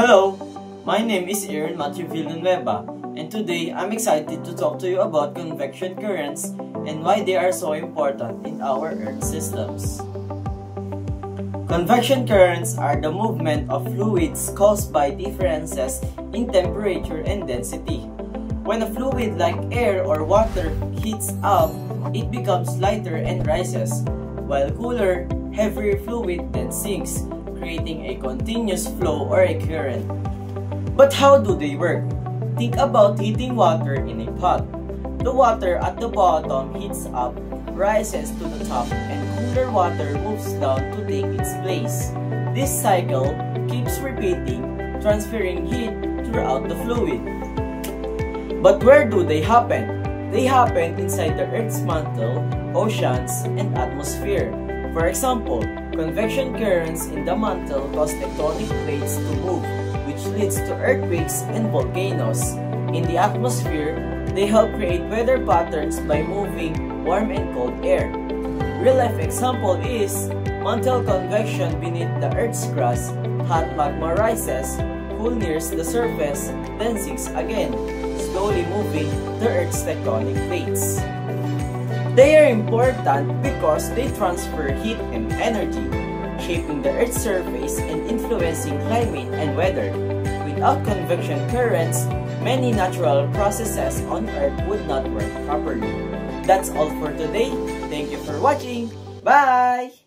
Hello, my name is Aaron Matthew Villanueva, and today I'm excited to talk to you about convection currents and why they are so important in our Earth systems. Convection currents are the movement of fluids caused by differences in temperature and density. When a fluid like air or water heats up, it becomes lighter and rises, while cooler, heavier fluid then sinks, creating a continuous flow or a current. But how do they work? Think about heating water in a pot. The water at the bottom heats up, rises to the top, and cooler water moves down to take its place. This cycle keeps repeating, transferring heat throughout the fluid. But where do they happen? They happen inside the Earth's mantle, oceans, and atmosphere. For example, convection currents in the mantle cause tectonic plates to move, which leads to earthquakes and volcanoes. In the atmosphere, they help create weather patterns by moving warm and cold air. Real-life example is mantle convection beneath the Earth's crust. Hot magma rises, cool nears the surface, then sinks again, slowly moving the Earth's tectonic plates. They are important because they transfer heat and energy, shaping the Earth's surface and influencing climate and weather. Without convection currents, many natural processes on Earth would not work properly. That's all for today. Thank you for watching. Bye!